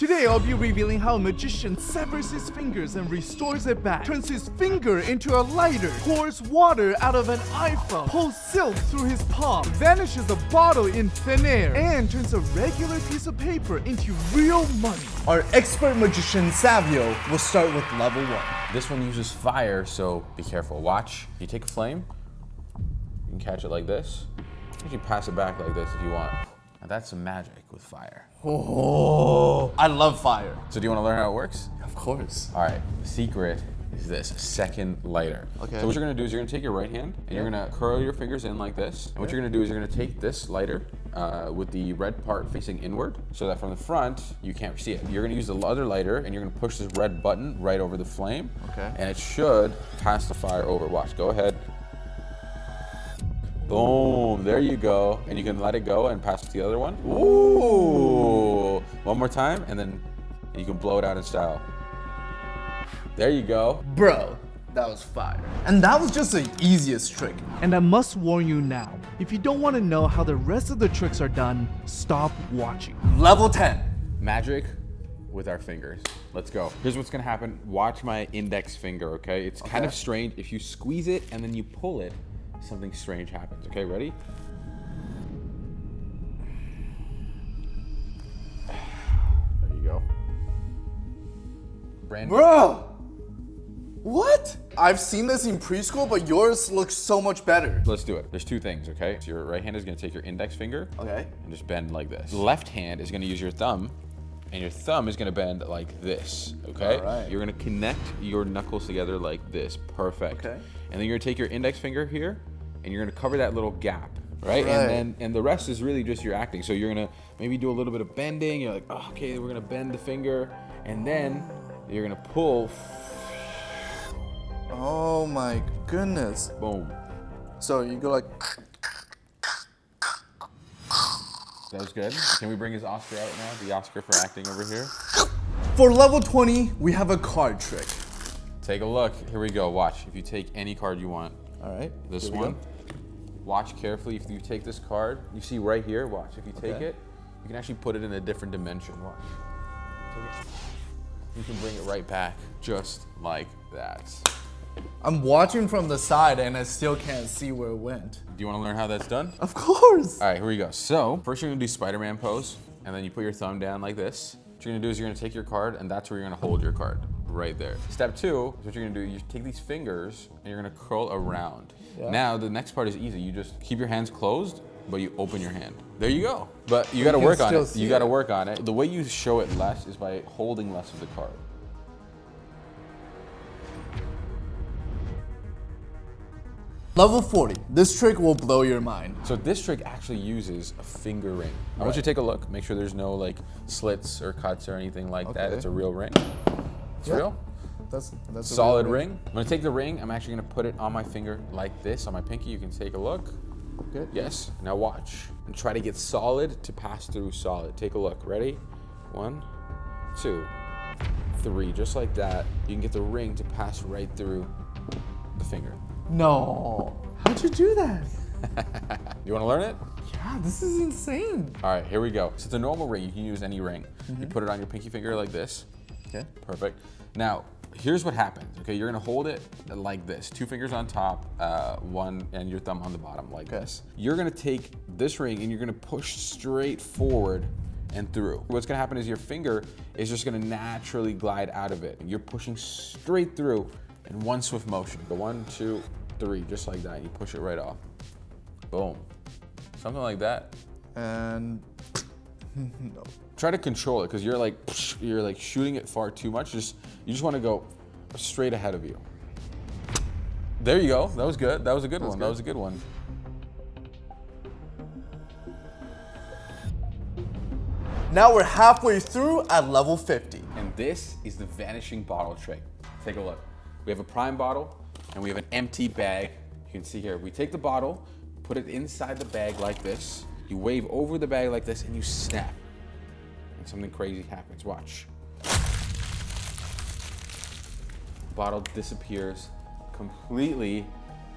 Today I'll be revealing how a magician severs his fingers and restores it back, turns his finger into a lighter, pours water out of an iPhone, pulls silk through his palm, vanishes a bottle in thin air, and turns a regular piece of paper into real money. Our expert magician Savio will start with level 1. This one uses fire, so be careful. Watch. You take a flame, you can catch it like this. You can pass it back like this if you want. Now that's some magic with fire. Oh, I love fire. So do you want to learn how it works? Of course. All right, the secret is this, a second lighter. Okay. So what you're gonna do is you're gonna take your right hand and you're gonna curl your fingers in like this. And what you're gonna do is you're gonna take this lighter with the red part facing inward so that from the front, you can't see it. You're gonna use the other lighter and you're gonna push this red button right over the flame. Okay. And it should pass the fire over. Watch, go ahead. Boom, there you go. And you can let it go and pass to the other one. Ooh, one more time and then you can blow it out in style. There you go. Bro, that was fire. And that was just the easiest trick. And I must warn you now, if you don't want to know how the rest of the tricks are done, stop watching. Level 10. Magic with our fingers. Let's go. Here's what's gonna happen. Watch my index finger, okay? It's kind of strange. If you squeeze it and then you pull it, something strange happens. Okay, ready? There you go. Brandon. Bro! What? I've seen this in preschool, but yours looks so much better. Let's do it. There's two things, okay? So your right hand is gonna take your index finger Okay. and just bend like this. The left hand is gonna use your thumb, and your thumb is gonna bend like this, okay? All right. You're gonna connect your knuckles together like this. Perfect. Okay. And then you're gonna take your index finger here, and you're gonna cover that little gap, right? Right. And the rest is really just your acting. So you're gonna maybe do a little bit of bending. You're like, oh, okay, we're gonna bend the finger, and then you're gonna pull. Oh my goodness. Boom. So you go like, That was good. Can we bring his Oscar out now? The Oscar for acting over here. for level 20, we have a card trick. Take a look. Here we go. Watch. If you take any card you want, All right. this here we one. go. Watch carefully. If you take this card, you see right here. Watch. If you take Okay. it, you can actually put it in a different dimension. Watch. Take it. You can bring it right back, just like that. I'm watching from the side and I still can't see where it went. Do you want to learn how that's done? Of course. All right, here we go. So first you're gonna do Spider-Man pose, and then you put your thumb down like this. What you're gonna do is you're gonna take your card, and that's where you're gonna hold your card, right there. Step 2 is what you're gonna do. You take these fingers and you're gonna curl around. Yeah. Now the next part is easy. You just keep your hands closed, but you open your hand. There you go. But you gotta can work on still it. see You gotta it. work on it. The way you show it less is by holding less of the card. Level 40. This trick will blow your mind. So this trick actually uses a finger ring. I want you to take a look. Make sure there's no like slits or cuts or anything like that. Okay. It's a real ring. It's Yeah. real. That's a Solid real ring. I'm gonna take the ring. I'm actually gonna put it on my finger like this, on my pinky. You can take a look. Good. Yes. Now watch and try to get solid to pass through solid. Take a look. Ready? 1, 2, 3. Just like that. You can get the ring to pass right through the finger. No. How'd you do that? You wanna learn it? Yeah, this is insane. All right, here we go. So it's a normal ring. You can use any ring. You put it on your pinky finger like this. Okay. Perfect. Now, here's what happens. Okay, you're gonna hold it like this. 2 fingers on top, one, and your thumb on the bottom like this. You're gonna take this ring and you're gonna push straight forward and through. What's gonna happen is your finger is just gonna naturally glide out of it. You're pushing straight through in one swift motion. Go 1, 2, 3, just like that. You push it right off. Boom. Something like that. And no. Try to control it because you're like shooting it far too much. You just want to go straight ahead of you. There you go. That was good. That was a good one. That was a good one. Now we're halfway through at level 50. And this is the vanishing bottle trick. Take a look. We have a prime bottle and we have an empty bag. You can see here. We take the bottle, put it inside the bag like this. You wave over the bag like this and you snap. And something crazy happens. Watch. Bottle disappears, completely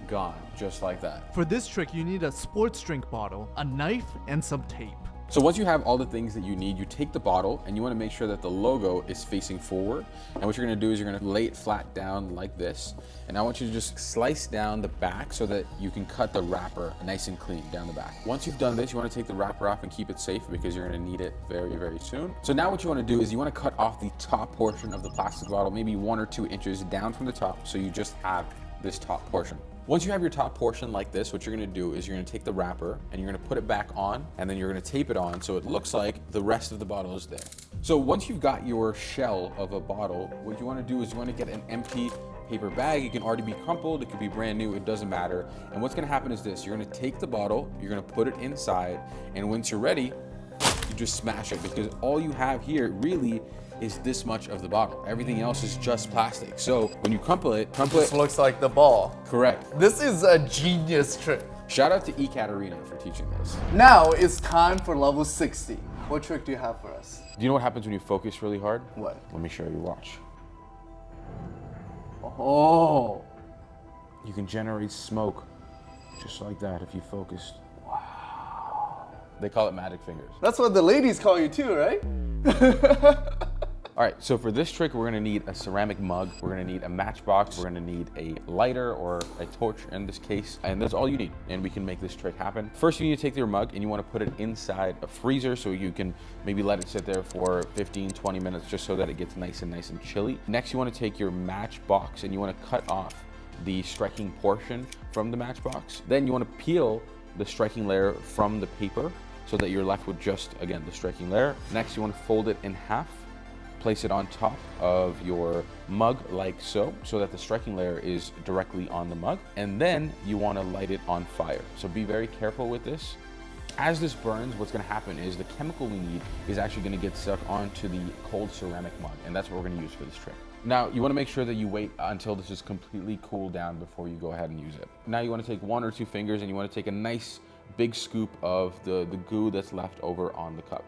gone, just like that. For this trick, you need a sports drink bottle, a knife, and some tape. So once you have all the things that you need, you take the bottle and you want to make sure that the logo is facing forward. And what you're going to do is you're going to lay it flat down like this. And I want you to just slice down the back so that you can cut the wrapper nice and clean down the back. Once you've done this, you want to take the wrapper off and keep it safe because you're going to need it very, very soon. So now what you want to do is you want to cut off the top portion of the plastic bottle, maybe 1 or 2 inches down from the top, so you just have this top portion. Once you have your top portion like this, what you're gonna do is you're gonna take the wrapper and you're gonna put it back on, and then you're gonna tape it on so it looks like the rest of the bottle is there. So once you've got your shell of a bottle, what you wanna do is you wanna get an empty paper bag. It can already be crumpled, it could be brand new, it doesn't matter. And what's gonna happen is this: you're gonna take the bottle, you're gonna put it inside, and once you're ready, you just smash it, because all you have here really is this much of the bottle. Everything else is just plastic. So when you crumple it. This looks like the ball. Correct. This is a genius trick. Shout out to Ekaterina for teaching this. Now it's time for level 60. What trick do you have for us? Do you know what happens when you focus really hard? What? Let me show you, watch. Oh. You can generate smoke just like that if you focused. Wow. They call it magic fingers. That's what the ladies call you too, right? All right, so for this trick, we're gonna need a ceramic mug, we're gonna need a matchbox, we're gonna need a lighter or a torch in this case, and that's all you need, and we can make this trick happen. First, you need to take your mug and you wanna put it inside a freezer so you can maybe let it sit there for 15, 20 minutes just so that it gets nice and chilly. Next, you wanna take your matchbox and you wanna cut off the striking portion from the matchbox. Then you wanna peel the striking layer from the paper so that you're left with just, again, the striking layer. Next, you wanna fold it in half, place it on top of your mug like so that the striking layer is directly on the mug. And then you want to light it on fire. So be very careful with this. As this burns, what's going to happen is the chemical we need is actually going to get stuck onto the cold ceramic mug, and that's what we're going to use for this trick. Now, you want to make sure that you wait until this is completely cooled down before you go ahead and use it. Now you want to take 1 or 2 fingers and you want to take a nice big scoop of the goo that's left over on the cup.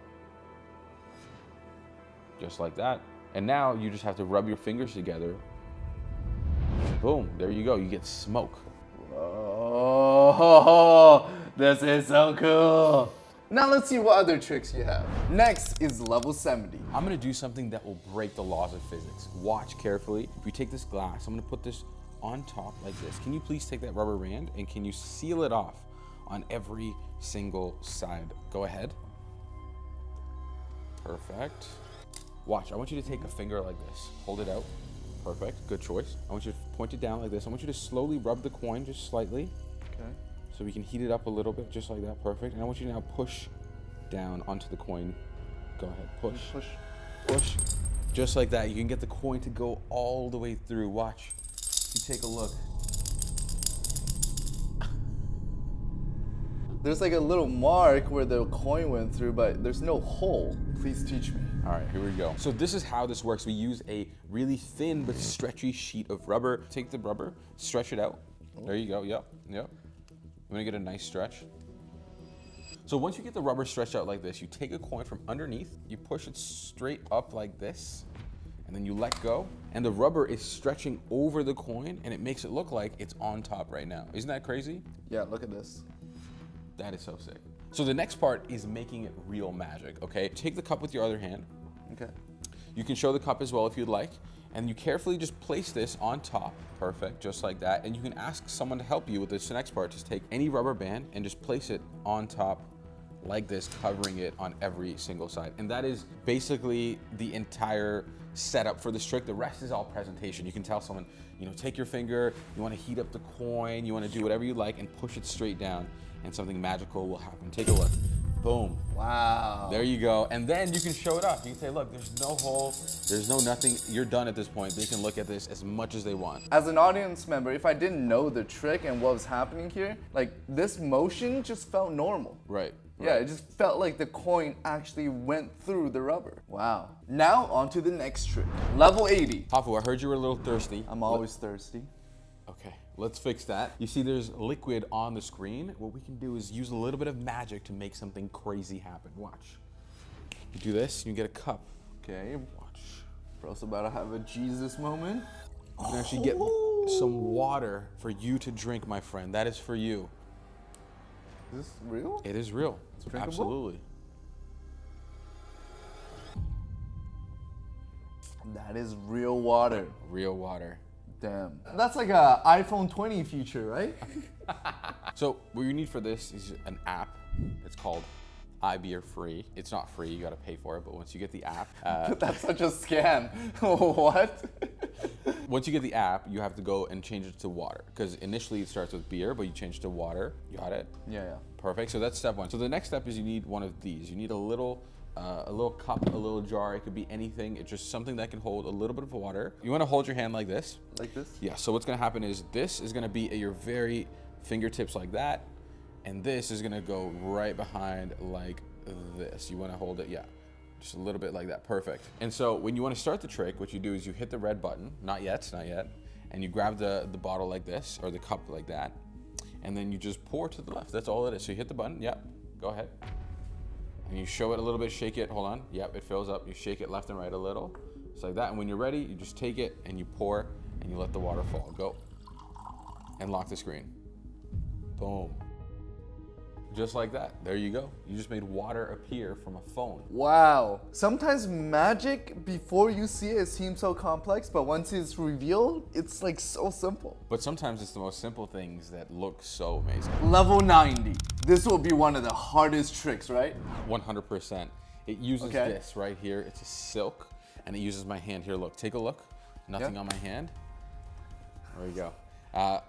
Just like that. And now you just have to rub your fingers together. Boom, there you go, you get smoke. Oh, this is so cool. Now let's see what other tricks you have. Next is level 70. I'm gonna do something that will break the laws of physics. Watch carefully. If you take this glass, I'm gonna put this on top like this. Can you please take that rubber band and can you seal it off on every single side? Go ahead. Perfect. Watch, I want you to take a finger like this. Hold it out. Perfect, good choice. I want you to point it down like this. I want you to slowly rub the coin just slightly. Okay. So we can heat it up a little bit, just like that, perfect. And I want you to now push down onto the coin. Go ahead, push. Push. Push. Just like that, you can get the coin to go all the way through. Watch, you take a look. There's like a little mark where the coin went through, but there's no hole. Please teach me. All right, here we go. So this is how this works. We use a really thin but stretchy sheet of rubber. Take the rubber, stretch it out. There you go, yep. You wanna get a nice stretch. So once you get the rubber stretched out like this, you take a coin from underneath, you push it straight up like this, and then you let go, and the rubber is stretching over the coin, and it makes it look like it's on top right now. Isn't that crazy? Yeah, look at this. That is so sick. So the next part is making it real magic, okay? Take the cup with your other hand. Okay. You can show the cup as well if you'd like. And you carefully just place this on top. Perfect, just like that. And you can ask someone to help you with this next part. Just take any rubber band and just place it on top like this, covering it on every single side. And that is basically the entire setup for this trick. The rest is all presentation. You can tell someone, you know, take your finger, you wanna heat up the coin, you wanna do whatever you like and push it straight down and something magical will happen. Take a look. Boom. Wow. There you go. And then you can show it off. You can say, look, there's no hole, there's no nothing. You're done at this point. They can look at this as much as they want. As an audience member, if I didn't know the trick and what was happening here, like this motion just felt normal. Right. Yeah, it just felt like the coin actually went through the rubber. Wow. Now on to the next trick. Level 80. Hafu, I heard you were a little thirsty. I'm always thirsty. Okay, let's fix that. You see there's liquid on the screen. What we can do is use a little bit of magic to make something crazy happen. Watch. You do this, you get a cup. Okay. Watch. Bro's about to have a Jesus moment. You can actually get some water for you to drink, my friend. That is for you. Is this real? It is real. drinkable? Absolutely. That is real water. Real water. Damn. That's like a iPhone 20 feature, right? So what you need for this is an app. It's called iBeer Free. It's not free, you gotta pay for it, but once you get the app, That's such a scam. What? once you get the app, you have to go and change it to water. Because initially it starts with beer, but you change it to water. You got it? Yeah. Perfect, so that's step one. So the next step is you need one of these. You need a little cup, a little jar. It could be anything. It's just something that can hold a little bit of water. You wanna hold your hand like this. Like this? Yeah, so what's gonna happen is this is gonna be at your very fingertips like that. And this is gonna go right behind like this. You wanna hold it, yeah. Just a little bit like that, perfect. And so when you wanna start the trick, what you do is you hit the red button, not yet, and you grab the bottle like this, or the cup like that, and then you just pour to the left, that's all it is. So you hit the button, yep, go ahead. And you show it a little bit, shake it, hold on, yep, it fills up. You shake it left and right a little, just like that. And when you're ready, you just take it and you pour and you let the water fall, go. And lock the screen. Boom. Just like that. There you go. You just made water appear from a phone. Wow. Sometimes magic, before you see it, seems so complex, but once it's revealed, it's like so simple. But sometimes it's the most simple things that look so amazing. Level 90. This will be one of the hardest tricks, right? 100%. It uses Okay. this right here. It's a silk, and it uses my hand here. Look, take a look. Nothing Yeah. on my hand. There you go.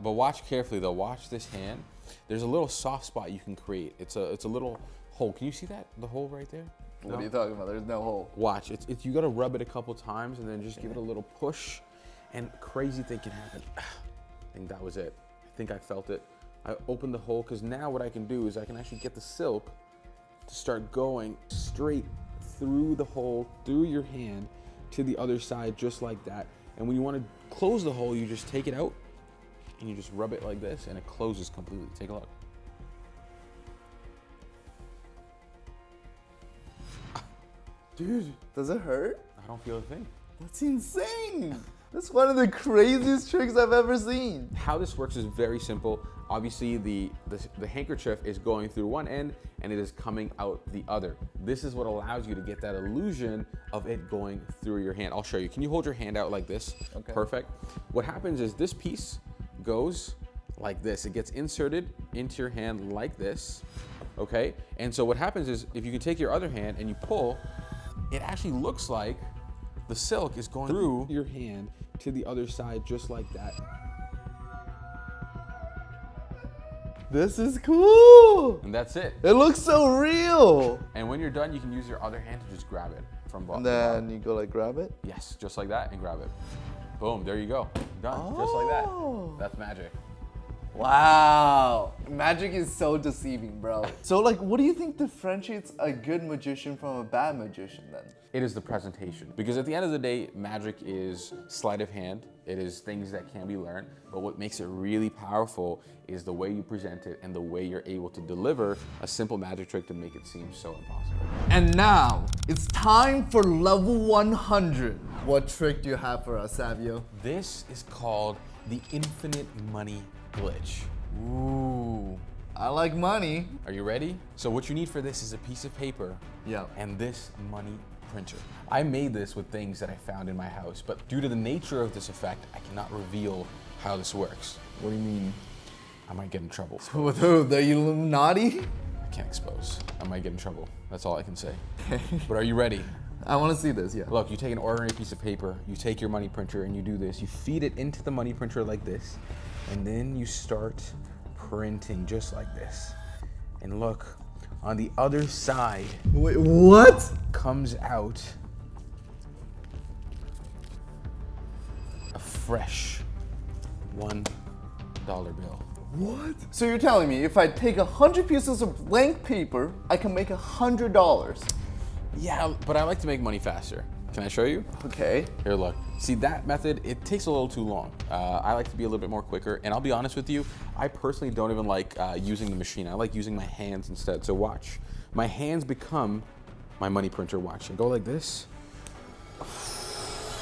But watch carefully though. Watch this hand. There's a little soft spot you can create. It's a little hole. Can you see that? The hole right there? What are you talking about? There's no hole. Watch. It's you gotta rub it a couple times and then just give it a little push, and crazy thing can happen. I think that was it. I think I felt it. I opened the hole because now what I can do is I can actually get the silk to start going straight through the hole, through your hand, to the other side, just like that. And when you want to close the hole, you just take it out and you just rub it like this and it closes completely. Take a look. Dude, does it hurt? I don't feel a thing. That's insane. That's one of the craziest tricks I've ever seen. How this works is very simple. Obviously, the handkerchief is going through one end and it is coming out the other. This is what allows you to get that illusion of it going through your hand. I'll show you. Can you hold your hand out like this? Okay. Perfect. What happens is this piece goes like this. It gets inserted into your hand like this, okay? And so what happens is if you can take your other hand and you pull, it actually looks like the silk is going through your hand to the other side just like that. This is cool. And that's it. It looks so real. And when you're done, you can use your other hand to just grab it from bottom. And then you go like grab it. Yes, just like that and grab it. Boom, there you go. Done, just like that. Oh. That's magic. Wow. Magic is so deceiving, bro. So like, what do you think differentiates a good magician from a bad magician then? It is the presentation. Because at the end of the day, magic is sleight of hand. It is things that can be learned. But what makes it really powerful is the way you present it and the way you're able to deliver a simple magic trick to make it seem so impossible. And now, it's time for level 100. What trick do you have for us, Savio? This is called the infinite money glitch. Ooh, I like money. Are you ready? So what you need for this is a piece of paper Yeah. and this money printer. I made this with things that I found in my house, but due to the nature of this effect, I cannot reveal how this works. What do you mean? I might get in trouble. With who? The Illuminati? I can't expose. I might get in trouble. That's all I can say. But are you ready? I want to see this, yeah. Look, you take an ordinary piece of paper, you take your money printer and you do this. You feed it into the money printer like this, and then you start printing just like this. And look, on the other side Wait, what? comes out a fresh $1 bill. What? So you're telling me if I take 100 pieces of blank paper, I can make $100? Yeah, but I like to make money faster. Can I show you? Okay. Here, look. See, that method, it takes a little too long. I like to be a little bit more quicker, and I'll be honest with you, I personally don't even like using the machine. I like using my hands instead. So watch. My hands become my money printer. Watch. I go like this.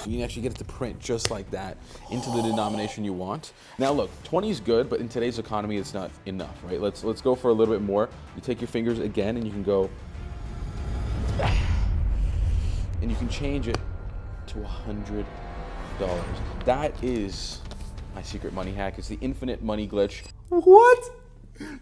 You can actually get it to print just like that into the denomination you want. Now look, 20 is good, but in today's economy, it's not enough, right? Let's go for a little bit more. You take your fingers again, and you can go, and you can change it to $100. That is my secret money hack. It's the infinite money glitch. What?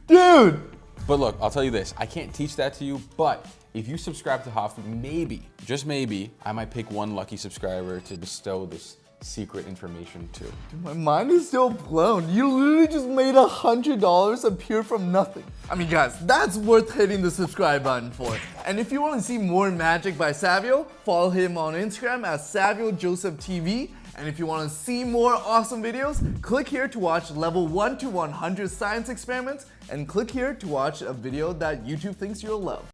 Dude! But look, I'll tell you this. I can't teach that to you, but if you subscribe to Hot Food, maybe, just maybe, I might pick one lucky subscriber to bestow this secret information to. My mind is still blown. You literally just made $100 appear from nothing. I mean, guys, that's worth hitting the subscribe button for. And if you want to see more magic by Savio, follow him on Instagram at SavioJosephTV. And if you want to see more awesome videos, click here to watch level 1 to 100 science experiments, and click here to watch a video that YouTube thinks you'll love.